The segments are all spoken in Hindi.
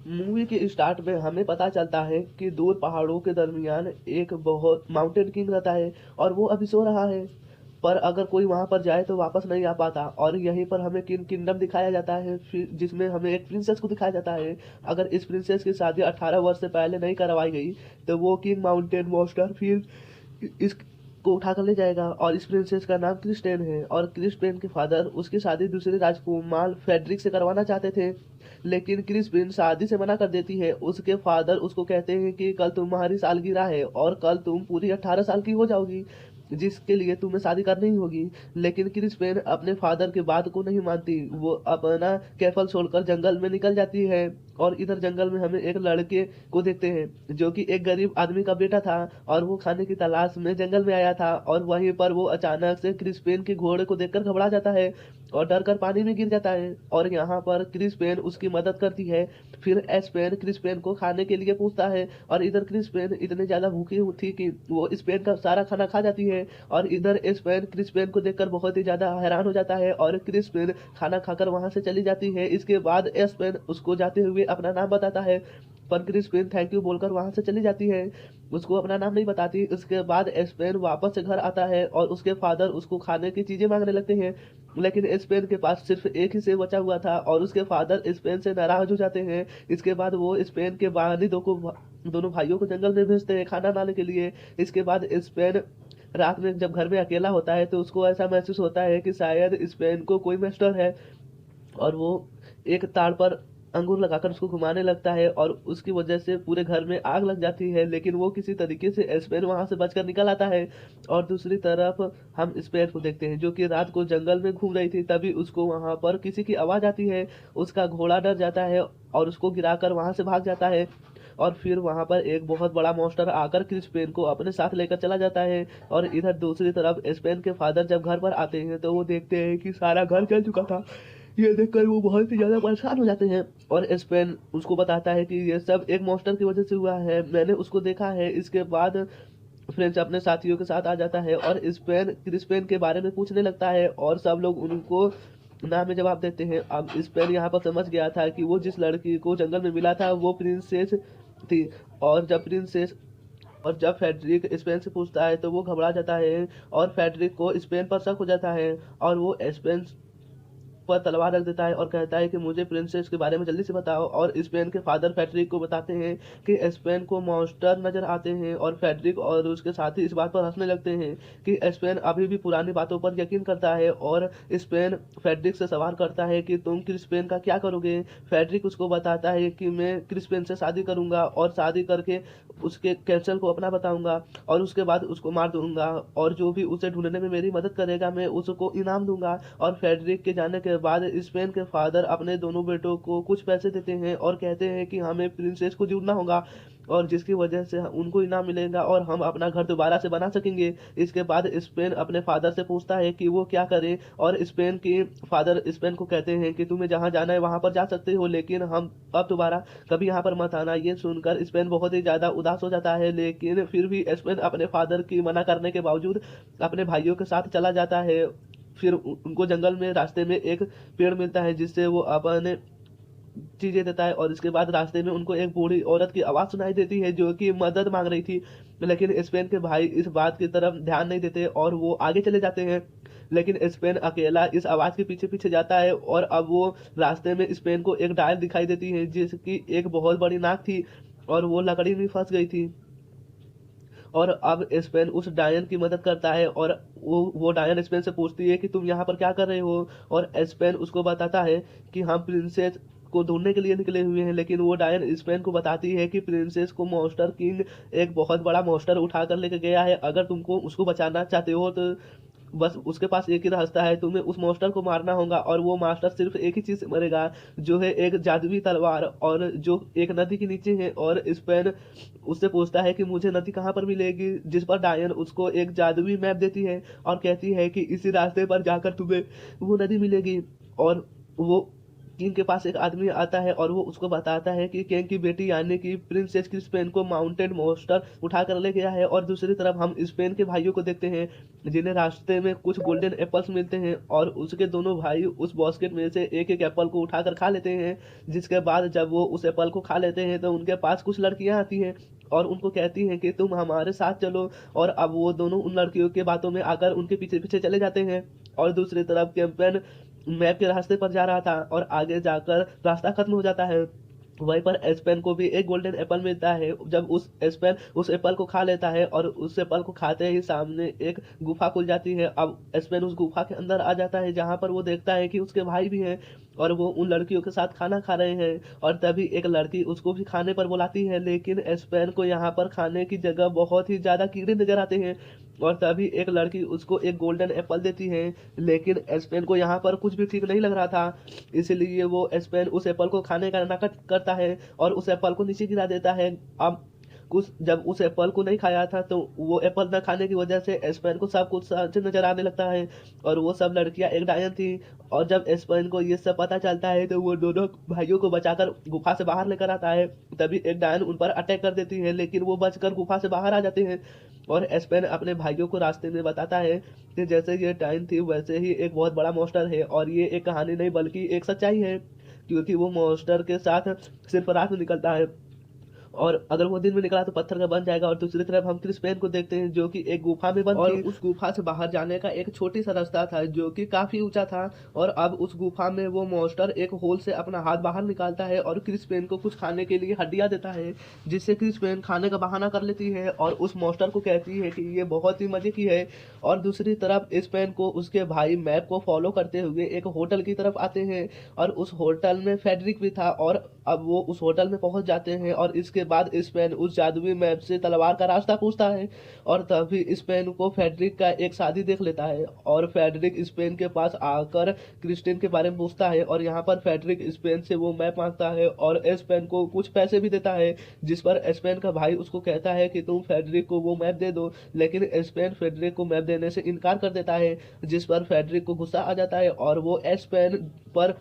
मूवी के स्टार्ट में हमें पता चलता है कि दूर पहाड़ों के दरमियान एक बहुत माउंटेन किंग रहता है और वो अभी सो रहा है। पर अगर कोई वहां पर जाए तो वापस नहीं आ पाता। और यहीं पर हमें किंगडम दिखाया जाता है, फिर जिसमें हमें एक प्रिंसेस को दिखाया जाता है। अगर इस प्रिंसेस की शादी 18 वर्ष से पहले नहीं करवाई गई तो वो किंग माउंटेन मॉन्स्टर फिर इस को उठा कर ले जाएगा। और इस प्रिंसेस का नाम क्रिस्टेन है और क्रिस्टेन के फादर उसकी शादी दूसरे राजकुमार फेडरिक से करवाना चाहते थे, लेकिन क्रिस्पिन शादी से मना कर देती है। उसके फादर उसको कहते हैं कि कल तुम्हारी सालगिरह है और कल तुम पूरी 18 साल की हो जाओगी, जिसके लिए तुम्हें शादी करनी ही होगी। लेकिन क्रिस्पिन अपने फादर के बात को नहीं मानती। वो अपना कैफल छोड़कर जंगल में निकल जाती है। और इधर जंगल में हमें एक लड़के को देखते हैं जो कि एक गरीब आदमी का बेटा था और वो खाने की तलाश में जंगल में आया था। और वहीं पर वो अचानक से क्रिस्पेन के घोड़े को देखकर घबरा जाता है और डर कर पानी में गिर जाता है। और यहाँ पर क्रिस्पेन उसकी मदद करती है। फिर एस्पेन क्रिस्पेन को खाने के लिए पूछता है और इधर क्रिस्पेन इतने ज्यादा भूखी थी कि वो स्पेन का सारा खाना खा जाती है। और इधर स्पेन क्रिस्पेन को देखकर बहुत ही ज्यादा हैरान हो जाता है और क्रिस्पेन खाना खाकर वहां से चली जाती है। इसके बाद स्पेन उसको जाते हुए अपना नाम बताता है, पर क्रिस्पिन थैंक यू बोलकर वहां से चली जाती है। उसको अपना नाम नहीं बताती। उसके बाद स्पेन वापस से घर आता है और उसके फादर उसको खाने की चीजें मांगने लगते हैं, लेकिन स्पेन के पास सिर्फ एक ही सेब बचा हुआ था और उसके फादर स्पेन से नाराज हो जाते हैं। इसके बाद वो स्पेन के बानिदों को दोनों भाइयों को जंगल में भेजते हैं खाना लाने के लिए। इसके बाद स्पेन रात में जब घर में अकेला होता है तो उसको ऐसा महसूस होता है कि शायद स्पेन को कोई मास्टर है। और वो एक ताड़ पर अंगूर लगाकर उसको घुमाने लगता है और उसकी वजह से पूरे घर में आग लग जाती है, लेकिन वो किसी तरीके से स्पेन वहां से बचकर निकल आता है। और दूसरी तरफ हम स्पेन को देखते हैं जो कि रात को जंगल में घूम रही थी, तभी उसको वहां पर किसी की आवाज आती है। उसका घोड़ा डर जाता है और उसको गिराकर वहां से भाग जाता है। और फिर वहां पर एक बहुत बड़ा मॉन्स्टर आकर क्रिस्पेन को अपने साथ लेकर चला जाता है। और इधर दूसरी तरफ स्पेन के फादर जब घर पर आते हैं तो वो देखते हैं कि सारा घर जल चुका था। ये देखकर वो बहुत ही ज्यादा परेशान हो जाते हैं और स्पेन उसको बताता है कि ये सब एक मॉन्स्टर की वजह से हुआ है, मैंने उसको देखा है। इसके बाद फ्रेंच अपने साथियों के साथ आ जाता है और स्पेन क्रिस्पेन के बारे में पूछने लगता है और सब लोग उनको ना में जवाब देते हैं। अब स्पेन यहाँ पर समझ गया था कि वो जिस लड़की को जंगल में मिला था वो प्रिंसेस थी। और जब प्रिंसेस और जब फेडरिक स्पेन से पूछता है तो वो घबरा जाता है और फेडरिक को स्पेन पर शक हो जाता है और वो स्पेन पर तलवार रख देता है और कहता है कि मुझे प्रिंसेस के बारे में जल्दी से बताओ। और स्पेन के फादर फेडरिक को बताते हैं कि स्पेन को मॉन्स्टर नजर आते हैं और फेडरिक और उसके साथी इस बात पर हंसने लगते हैं कि स्पेन अभी भी पुरानी बातों पर यकीन करता है। और स्पेन फेडरिक से सवाल करता है कि तुम क्रिस्पेन का क्या करोगे। फेडरिक उसको बताता है कि मैं क्रिस्पेन से शादी करूंगा और शादी करके उसके कैंसर को अपना बताऊंगा और उसके बाद उसको मार दूंगा और जो भी उसे ढूंढने में मेरी मदद करेगा मैं उसको इनाम दूंगा। और फेडरिक के जाने के बाद स्पेन के फादर अपने दोनों बेटों को कुछ पैसे देते हैं और कहते हैं कि हमें प्रिंसेस को ढूंढना होगा और जिसकी वजह से उनको इनाम मिलेगा और हम अपना घर दोबारा से बना सकेंगे। इसके बाद स्पेन अपने फादर से पूछता है कि वो क्या करे और स्पेन के फादर स्पेन को कहते हैं कि तुम्हें जहां जाना है वहां पर जा सकते हो, लेकिन हम अब दोबारा कभी यहाँ पर मत आना। ये सुनकर स्पेन बहुत ही ज्यादा उदास हो जाता है, लेकिन फिर भी स्पेन अपने फादर की मना करने के बावजूद अपने भाइयों के साथ चला जाता है। फिर उनको जंगल में रास्ते में एक पेड़ मिलता है जिससे वो अपने चीजें देता है और इसके बाद रास्ते में उनको एक बूढ़ी औरत की आवाज सुनाई देती है जो कि मदद मांग रही थी। लेकिन स्पेन के भाई इस बात की तरफ ध्यान नहीं देते और वो आगे चले जाते हैं। लेकिन स्पेन अकेला इस आवाज के पीछे पीछे जाता है और अब वो रास्ते में स्पेन को एक डायल दिखाई देती है जिसकी एक बहुत बड़ी नाक थी और वो लकड़ी में फंस गई थी। और अब स्पेन उस डायन की मदद करता है और वो डायन स्पेन से पूछती है कि तुम यहाँ पर क्या कर रहे हो। और स्पेन उसको बताता है कि हम प्रिंसेस को ढूंढने के लिए निकले हुए हैं, लेकिन वो डायन स्पेन को बताती है कि प्रिंसेस को मॉन्स्टर किंग एक बहुत बड़ा मॉन्स्टर उठा कर लेके गया है। अगर तुमको उसको बचाना चाहते हो तो बस उसके पास एक ही रास्ता है, तुम्हें उस मॉन्स्टर को मारना होगा और वो मास्टर सिर्फ एक ही चीज से मरेगा जो है एक जादुई तलवार और जो एक नदी के नीचे है। और स्पेन उससे पूछता है कि मुझे नदी कहाँ पर मिलेगी, जिस पर डायन उसको एक जादुई मैप देती है और कहती है कि इसी रास्ते पर जाकर तुम्हें वो नदी मिलेगी। और वो किंग के पास एक आदमी आता है और वो उसको बताता है कि किंग की बेटी यानी कि प्रिंसेस क्रिस्पेन को माउंटेन मोस्टर उठा कर ले गया है। और दूसरी तरफ हम स्पेन के भाइयों को देखते हैं जिन्हें रास्ते में कुछ गोल्डन एप्पल्स मिलते हैं और उसके दोनों भाई उस बास्केट में से एक एक एप्पल को उठाकर खा लेते हैं। जिसके बाद जब वो उस एप्पल को खा लेते हैं तो उनके पास कुछ लड़कियां आती हैं और उनको कहती हैं कि तुम हमारे साथ चलो। और अब वो दोनों उन लड़कियों के बातों में आकर उनके पीछे पीछे चले जाते हैं। और दूसरी तरफ कैंपेन मैप के रास्ते पर जा रहा था और आगे जाकर रास्ता खत्म हो जाता है। वहीं पर एस्पेन को भी एक गोल्डन एप्पल मिलता है। जब उस एस्पेन उस एप्पल को खा लेता है और उस एप्पल को खाते ही सामने एक गुफा खुल जाती है। अब एस्पेन उस गुफा के अंदर आ जाता है जहां पर वो देखता है कि उसके भाई भी हैं और वो उन लड़कियों के साथ खाना खा रहे हैं। और तभी एक लड़की उसको भी खाने पर बुलाती है, लेकिन एस्पेन को यहाँ पर खाने की जगह बहुत ही ज्यादा कीड़े नजर आते हैं। और तभी एक लड़की उसको एक गोल्डन एप्पल देती है, लेकिन एस्पेन को यहाँ पर कुछ भी ठीक नहीं लग रहा था। इसलिए वो एस्पेन उस एप्पल को खाने का नाटक करता है और उस एप्पल को नीचे गिरा देता है। अब कुछ जब उस एप्पल को नहीं खाया था तो वो एप्पल न खाने की वजह से एस्पेन को सब कुछ सच नजर आने लगता है और वो सब लड़कियां एक डायन थी। और जब एस्पेन को ये सब पता चलता है तो वो दोनों भाइयों को बचाकर गुफा से बाहर लेकर आता है। तभी एक डायन उन पर अटैक कर देती है, लेकिन वो बचकर गुफा से बाहर आ जाते हैं। और एस्पेन अपने भाइयों को रास्ते में बताता है कि जैसे ये डायन थी वैसे ही एक बहुत बड़ा मॉन्स्टर है और ये एक कहानी नहीं बल्कि एक सच्चाई है, क्योंकि वो मॉन्स्टर के साथ सिर्फ रात में निकलता है और अगर वो दिन में निकला तो पत्थर का बन जाएगा। और दूसरी तरफ हम क्रिस्पेन को देखते हैं जो कि एक गुफा में बंद थी। उस गुफा से बाहर जाने का एक छोटी सा रास्ता था जो कि काफी ऊंचा था। और अब उस गुफा में वो मॉन्स्टर एक होल से अपना हाथ बाहर निकालता है और क्रिस्पेन को कुछ खाने के लिए हड्डियां देता है, जिससे क्रिस्पेन खाने का बहाना कर लेती है और उस मॉन्स्टर को कहती है कि ये बहुत ही मजे की है। और दूसरी तरफ स्पेन को उसके भाई मैप को फॉलो करते हुए एक होटल की तरफ आते हैं और उस होटल में फेडरिक भी था। और अब वो उस होटल में पहुंच जाते हैं और इसके बाद स्पेन उस जादुई मैप से तलवार का रास्ता पूछता है और तभी स्पेन को फेडरिक का एक शादी देख लेता है। और फेडरिक स्पेन के पास आकर क्रिस्टीन के बारे में पूछता है और यहाँ पर फेडरिक स्पेन से वो मैप मांगता है और स्पेन को कुछ पैसे भी देता है, जिस पर स्पेन का भाई उसको कहता है कि तुम फेडरिक को वो मैप दे दो। लेकिन स्पेन फेडरिक को मैप देने से इनकार कर देता है, जिस पर फेडरिक को गुस्सा आ जाता है और वो स्पेन पर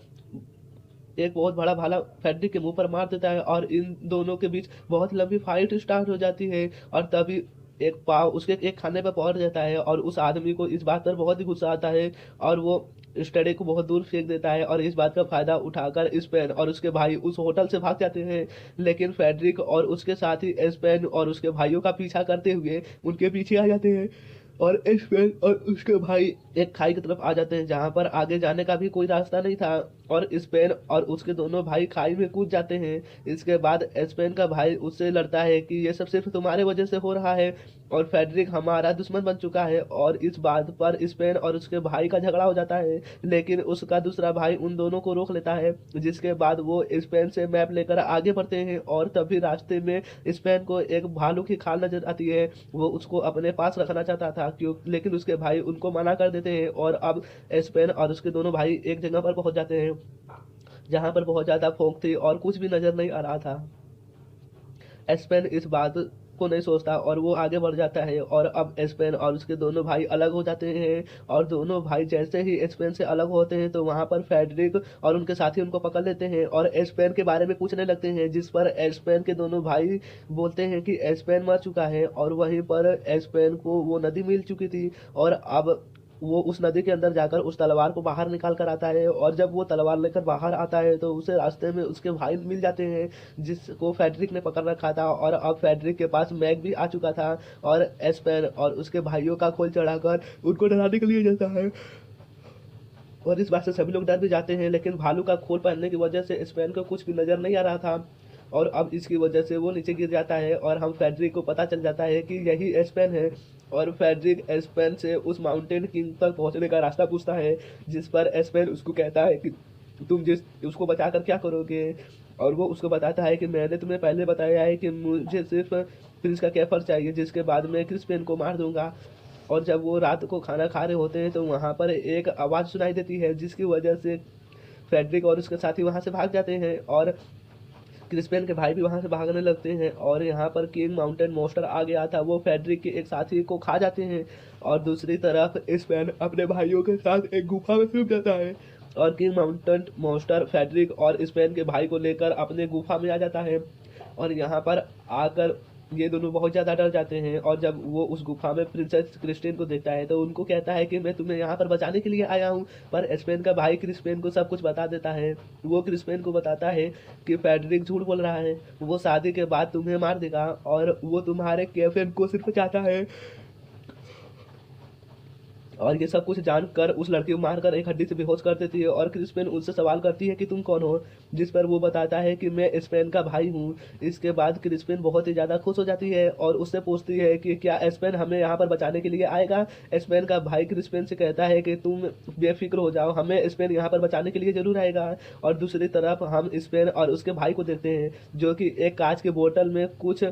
एक बहुत बड़ा भाला फेडरिक के मुंह पर मार देता है और इन दोनों के बीच बहुत लंबी फाइट स्टार्ट हो जाती है। और तभी एक पाव उसके एक खाने पर पहुंच जाता है और उस आदमी को इस बात पर बहुत ही गुस्सा आता है और वो स्टडी को बहुत दूर फेंक देता है। और इस बात का फायदा उठाकर स्पेन और उसके भाई उस होटल से भाग जाते हैं, लेकिन फेडरिक और उसके साथ ही स्पेन और उसके भाइयों का पीछा करते हुए उनके पीछे आ जाते हैं। और स्पेन और उसके भाई एक खाई की तरफ आ जाते हैं जहां पर आगे जाने का भी कोई रास्ता नहीं था और स्पेन और उसके दोनों भाई खाई में कूद जाते हैं। इसके बाद स्पेन का भाई उससे लड़ता है कि ये सब सिर्फ तुम्हारे वजह से हो रहा है और फेडरिक हमारा दुश्मन बन चुका है। और इस बात पर स्पेन और उसके भाई का झगड़ा हो जाता है, लेकिन उसका दूसरा भाई उन दोनों को रोक लेता है, जिसके बाद वो स्पेन से मैप लेकर आगे बढ़ते हैं। और तभी रास्ते में स्पेन को एक भालू की खाल नजर आती है। वो उसको अपने पास रखना चाहता था क्यों, लेकिन उसके भाई उनको मना कर देते हैं। और अब स्पेन और उसके दोनों भाई एक जगह पर पहुंच जाते हैं जहां पर बहुत ज्यादा फोक थी और कुछ भी नजर नहीं आ रहा था। स्पेन इस बात को नहीं सोचता और वो आगे बढ़ जाता है और अब स्पेन और उसके दोनों भाई अलग हो जाते हैं। और दोनों भाई जैसे ही स्पेन से अलग होते हैं तो वहां पर फेडरिक और उनके साथी उनको पकड़ लेते हैं और स्पेन के बारे में पूछने लगते हैं, जिस पर स्पेन के दोनों भाई बोलते हैं कि स्पेन मर चुका है। और वहीं पर स्पेन को वो नदी मिल चुकी थी और अब वो उस नदी के अंदर जाकर उस तलवार को बाहर निकाल कर आता है। और जब वो तलवार लेकर बाहर आता है तो उसे रास्ते में उसके भाई मिल जाते हैं जिसको फेडरिक ने पकड़ रखा था। और अब फेडरिक के पास मैग भी आ चुका था और एस्पेन और उसके भाइयों का खोल चढ़ाकर उनको डराने के लिए जाता है। और इस बात से सभी लोग डर भी जाते हैं, लेकिन भालू का खोल पहनने की वजह से स्पेन को कुछ भी नजर नहीं आ रहा था और अब इसकी वजह से वो नीचे गिर जाता है। और हम फेडरिक को पता चल जाता है कि यही स्पेन है और फेडरिक स्पेन से उस माउंटेन किंग तक पहुंचने का रास्ता पूछता है, जिस पर स्पेन उसको कहता है कि तुम जिस उसको बचाकर क्या करोगे। और वो उसको बताता है कि मैंने तुम्हें पहले बताया है कि मुझे सिर्फ प्रिंस का कैफर चाहिए, जिसके बाद मैं क्रिस्पेन को मार दूंगा। और जब वो रात को खाना खा रहे होते हैं तो वहाँ पर एक आवाज़ सुनाई देती है, जिसकी वजह से फेडरिक और उसके साथी वहाँ से भाग जाते हैं और क्रिस्पेन के भाई भी वहां से भागने लगते हैं। और यहाँ पर किंग माउंटेन मॉन्स्टर आ गया था, वो फेडरिक के एक साथी को खा जाते हैं। और दूसरी तरफ स्पेन अपने भाइयों के साथ एक गुफा में छुप जाता है और किंग माउंटेन मॉन्स्टर फेडरिक और स्पेन के भाई को लेकर अपने गुफा में आ जाता है। और यहाँ पर आकर ये दोनों बहुत ज़्यादा डर जाते हैं, और जब वो उस गुफा में प्रिंसेस क्रिस्टीन को देखता है तो उनको कहता है कि मैं तुम्हें यहाँ पर बचाने के लिए आया हूँ। पर स्पेन का भाई क्रिस्पेन को सब कुछ बता देता है। वो क्रिस्पेन को बताता है कि फेडरिक झूठ बोल रहा है, वो शादी के बाद तुम्हें मार देगा और वो तुम्हारे कैफेन को सिर्फ चाहता है। और ये सब कुछ जानकर उस लड़की को मारकर एक हड्डी से बेहोश कर देती है, और क्रिस्पेन उससे सवाल करती है कि तुम कौन हो, जिस पर वो बताता है कि मैं स्पेन का भाई हूँ। इसके बाद क्रिस्पेन बहुत ही ज़्यादा खुश हो जाती है और उससे पूछती है कि क्या स्पेन हमें यहाँ पर बचाने के लिए आएगा। स्पेन का भाई क्रिस्पेन से कहता है कि तुम बेफिक्र हो जाओ, हमें स्पेन यहाँ पर बचाने के लिए जरूर आएगा। और दूसरी तरफ हम स्पेन और उसके भाई को देखते हैं, जो कि एक कांच के बोतल में कुछ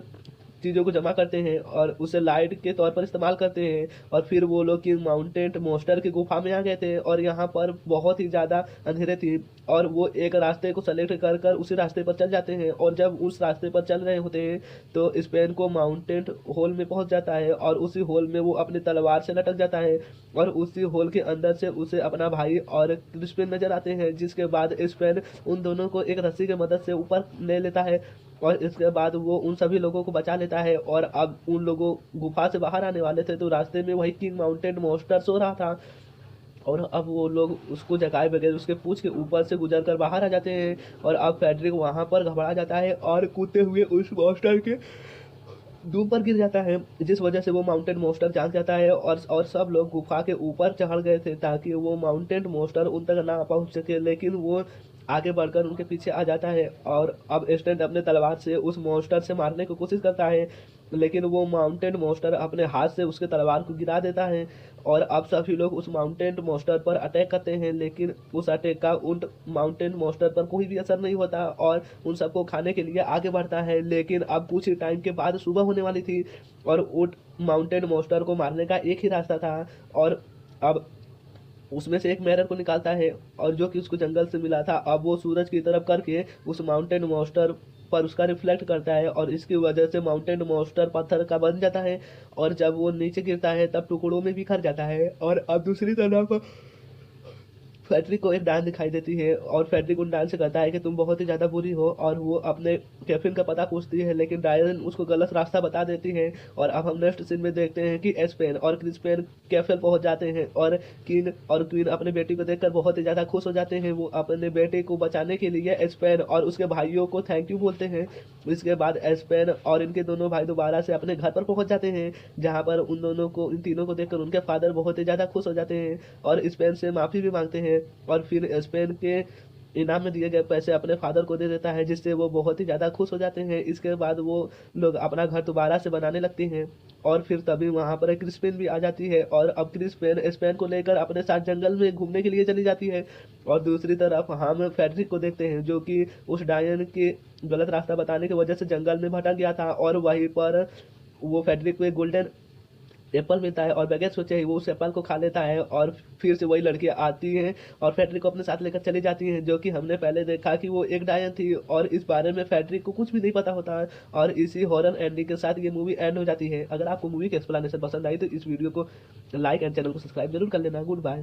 चीज़ों को जमा करते हैं और उसे लाइट के तौर पर इस्तेमाल करते हैं। और फिर वो लोग किंग माउंटेन मॉन्स्टर की गुफा में आ गए थे, और यहाँ पर बहुत ही ज़्यादा अंधेरे थी, और वो एक रास्ते को सेलेक्ट कर कर उसी रास्ते पर चल जाते हैं। और जब उस रास्ते पर चल रहे होते हैं तो स्पेन को माउंटेन होल में पहुंच जाता है, और उसी होल में वो अपनी तलवार से लटक जाता है, और उसी होल के अंदर से उसे अपना भाई और क्रिस्पेन नजर आते हैं। जिसके बाद स्पेन उन दोनों को एक रस्सी की मदद से ऊपर ले लेता है, और इसके बाद वो उन सभी लोगों को बचा लेता है। और अब उन लोगों गुफा से बाहर आने वाले थे तो रास्ते में वही किंग माउंटेन मॉन्स्टर सो रहा था, और अब वो लोग उसको जगाए बगैर उसके पूंछ के ऊपर से गुजर कर बाहर आ जाते हैं। और अब फेडरिक वहां पर घबरा जाता है और कूदते हुए उस मॉन्स्टर के धूप पर गिर जाता है, जिस वजह से वो माउंटेन मॉन्स्टर जाग जाता है। और सब लोग गुफा के ऊपर चढ़ गए थे ताकि वो माउंटेन मॉन्स्टर उन तक ना पहुंच सके, लेकिन वो आगे बढ़कर उनके पीछे आ जाता है। और अब स्टैंड अपने तलवार से उस मॉन्स्टर से मारने की कोशिश करता है, लेकिन वो माउंटेन मॉन्स्टर अपने हाथ से उसके तलवार को गिरा देता है। और अब सभी लोग उस माउंटेन मॉन्स्टर पर अटैक करते हैं, लेकिन उस अटैक का उन माउंटेन मॉन्स्टर पर कोई भी असर नहीं होता, और उन सबको खाने के लिए आगे बढ़ता है। लेकिन अब कुछ ही टाइम के बाद सुबह होने वाली थी, और उन माउंटेन मॉन्स्टर को मारने का एक ही रास्ता था। और अब उसमें से एक मिरर को निकालता है, और जो कि उसको जंगल से मिला था, अब वो सूरज की तरफ करके उस माउंटेन मॉन्स्टर पर उसका रिफ्लेक्ट करता है, और इसकी वजह से माउंटेन मॉन्स्टर पत्थर का बन जाता है। और जब वो नीचे गिरता है तब टुकड़ों में बिखर जाता है। और अब दूसरी तरफ फेडरिक को एक डायन दिखाई देती है, और फेडरिक उन डायन से कहता है कि तुम बहुत ही ज़्यादा बुरी हो, और वो अपने कैफिन का पता पूछती है, लेकिन डायन उसको गलत रास्ता बता देती है। और अब हम नेक्स्ट सीन में देखते हैं कि एस्पेन और क्रिस्पेन कैफे पहुंच जाते हैं, और किंग और क्वीन अपने बेटी को देखकर बहुत ही ज़्यादा खुश हो जाते हैं। वो अपने बेटे को बचाने के लिए एस्पेन और उसके भाइयों को थैंक यू बोलते हैं। इसके बाद एस्पेन और इनके दोनों भाई दोबारा से अपने घर पर पहुंच जाते हैं, जहाँ पर उन दोनों को इन तीनों को देखकर उनके फादर बहुत ही ज़्यादा खुश हो जाते हैं, और स्पेन से माफ़ी भी मांगते हैं। और फिर स्पेन के इनाम में दिए गए पैसे अपने फादर को दे देता है, जिससे वो बहुत ही ज़्यादा खुश हो जाते हैं। इसके बाद वो लोग अपना घर दोबारा से बनाने लगते हैं, और फिर तभी वहाँ पर एक क्रिस्पेन भी आ जाती है, और अब क्रिस्पेन स्पेन को लेकर अपने साथ जंगल में घूमने के लिए चली जाती है। और दूसरी तरफ हम फेडरिक को देखते हैं, जो कि उस डायन के गलत रास्ता बताने की वजह से जंगल में भटक गया था, और वहीं पर वो फेडरिक को एक गोल्डन एप्पल मिलता है, और बगैर सोचे ही वो उस एप्पल को खा लेता है। और फिर से वही लड़की आती है और फेडरिक को अपने साथ लेकर चली जाती है, जो कि हमने पहले देखा कि वो एक डायन थी, और इस बारे में फेडरिक को कुछ भी नहीं पता होता है। और इसी हॉरर एंडिंग के साथ ये मूवी एंड हो जाती है। अगर आपको मूवी की एक्सप्लेनेशन पसंद आई तो इस वीडियो को लाइक एंड चैनल को सब्सक्राइब जरूर कर लेना। Good bye.